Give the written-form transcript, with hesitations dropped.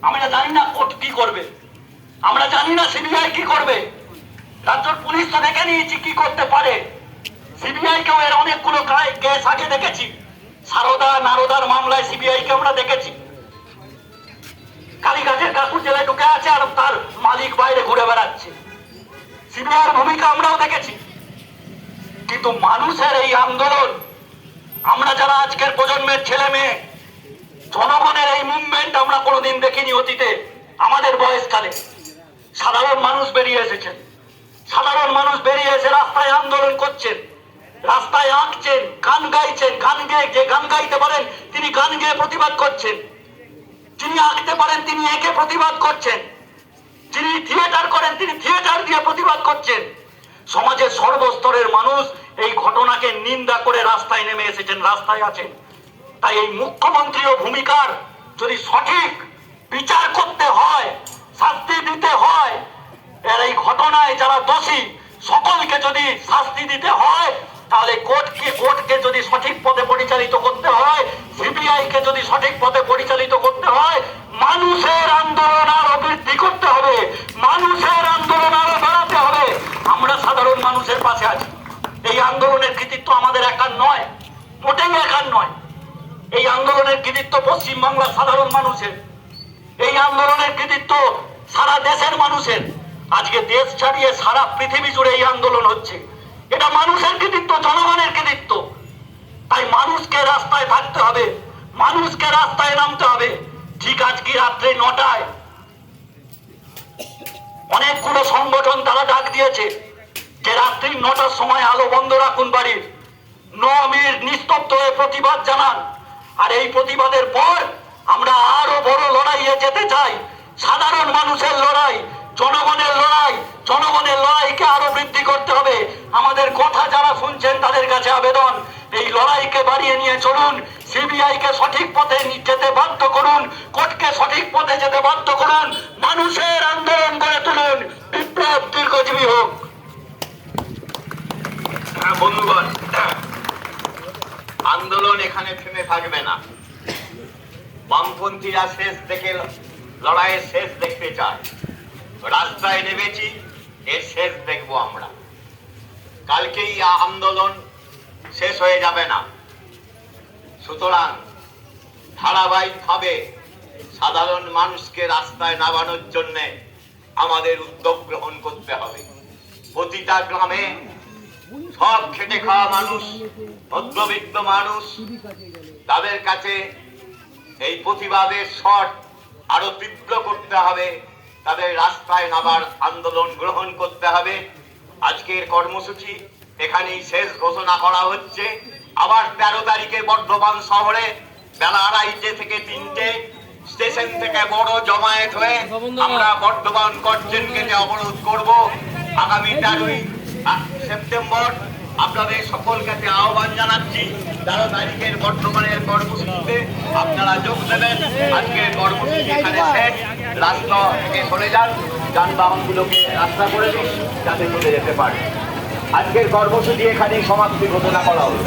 আমরা জানি না কোর্ট কি করবে, আমরা জানি না সিবিআই কি করবে। রাজ্যের পুলিশ তো দেখে নিয়েছি কি করতে পারে। সিবিআই কেও এর অনেকগুলো কেস আগে দেখেছি, সারদা নারদার মামলায় সিবিআই কে আমরা দেখেছি। কালীঘাটের কাকুর জেলায় ঢুকে আছে আর তার মালিক বাইরে ঘুরে বেড়াচ্ছে। সিবিআইয়ের ভূমিকা আমরাও দেখেছি। কিন্তু মানুষের এই আন্দোলন, আমরা যারা আজকের প্রজন্মের ছেলে মেয়ে, জনগণের এই মুভমেন্ট আমরা কোনোদিন দেখিনি অতীতে। আমাদের বয়সকালে সাধারণ মানুষ বেরিয়ে এসেছেন, সাধারণ মানুষ বেরিয়ে এসে রাস্তায় আন্দোলন করছেন, রাস্তায় আঁকছেন, গান গাইছেন, গান গেয়ে যে গান গাইতে পারেন তিনি গান গেয়ে প্রতিবাদ করছেন, যিনি আঁকতে পারেন তিনি এঁকে প্রতিবাদ করছেন, যিনি থিয়েটার করেন তিনি থিয়েটার দিয়ে প্রতিবাদ করছেন। সমাজের সর্বস্তরের মানুষ এই ঘটনাকে নিন্দা করে রাস্তায় নেমে এসেছেন, রাস্তায় আছেন। তাই এই মুখ্যমন্ত্রীর ভূমিকার যদি সঠিক বিচার করতে হয়, শাস্তি দিতে হয়, এর এই ঘটনায় যারা দোষী সকলকে যদি শাস্তি দিতে হয়, তাহলে কোর্টকে যদি সঠিক পথে পরিচালিত করতে হয়, সিবিআই কে যদি সঠিক পথে পরিচালিত করতে হয়, মানুষের আন্দোলন আরো বৃদ্ধি করতে হবে, মানুষের আন্দোলন আরো বাড়াতে হবে। আমরা সাধারণ মানুষের পাশে আছি। এই আন্দোলনের কৃতিত্ব আমাদের একার নয়, মোটেই একার নয়। এই আন্দোলনের কৃতিত্ব পশ্চিমবাংলার সাধারণ মানুষের, এই আন্দোলনের কৃতিত্ব সারা দেশের মানুষের। আজকে দেশ ছাড়িয়ে সারা পৃথিবী জুড়ে এই আন্দোলন হচ্ছে। এটা মানুষের কৃতিত্ব, জনগণের কৃতিত্ব। তাই মানুষকে রাস্তায় থাকতে হবে, মানুষকে রাস্তায় নামতে হবে। ঠিক আজকে রাত্রে 9টায় অনেকগুলো সংগঠন তারা ডাক দিয়েছে যে রাত্রি 9টার সময় আলো বন্ধ রাখুন বাড়ির, 9 মিনিট নিস্তব্ধ হয়ে প্রতিবাদ জানান। আর এই প্রতিবাদের পর আমরা আরো বড় লড়াইয়ে যেতে চাই, সাধারণ মানুষের লড়াই, জনগণের লড়াই। জনগণের লড়াইকে আরো বৃদ্ধি করতে হবে। আমাদের কথা যারা শুনছেন তাদের কাছে আবেদন, এই লড়াইকে বাড়িয়ে নিয়ে চলুন। সিবিআই কে সঠিক পথে যেতে বাধ্য করুন, কোর্টকে সঠিক পথে যেতে বাধ্য করুন। মানুষের আন্দোলন গড়ে তুলুন, বিপ্লব দীর্ঘজীবী হোক। বন্ধুগণ, আন্দোলন এখানে থেমে থাকবে না। বামপন্থীরা শেষ দেখে লড়াইয়ের শেষ দেখতে চায়। রাস্তায় নেমেছি, এর শেষ দেখবো আমরা। কালকেই আন্দোলন শেষ হয়ে যাবে না। সুতরাং ধারাবাহিকভাবে সাধারণ মানুষকে রাস্তায় নামানোর জন্য আমাদের উদ্যোগ গ্রহণ করতে হবে। প্রতিটা গ্রামে সব খেটে খাওয়া মানুষ, মধ্যবিত্ত মানুষ, তাদের কাছে এই প্রতিবাদের স্বর আরো তীব্র করতে হবে। তাদের রাস্তায় নামার আন্দোলন গ্রহণ করতে হবে। আজকের কর্মসূচি এখানেই শেষ ঘোষণা করা হচ্ছে। আবার 13 তারিখে বর্ধমান শহরে বেলা 2:30 থেকে 3টে স্টেশন থেকে বড় জমায়েত হয়ে আমরা বর্ধমান কর্জন গেটে অবরোধ করব। আগামী 13ই সেপ্টেম্বর আপনাদের সকল কাছে আহ্বান জানাচ্ছি 13 তারিখের বর্ধমানের কর্মসূচিতে আপনারা যোগ দেবেন। আজকের কর্মসূচি এখানে শেষ। রাস্তা থেকে সরে যান, যানবাহনগুলোকে রাস্তা করে দিন যাতে চলে যেতে পারে। আজকের কর্মসূচি এখানেই সমাপ্তি ঘোষণা করা হলো।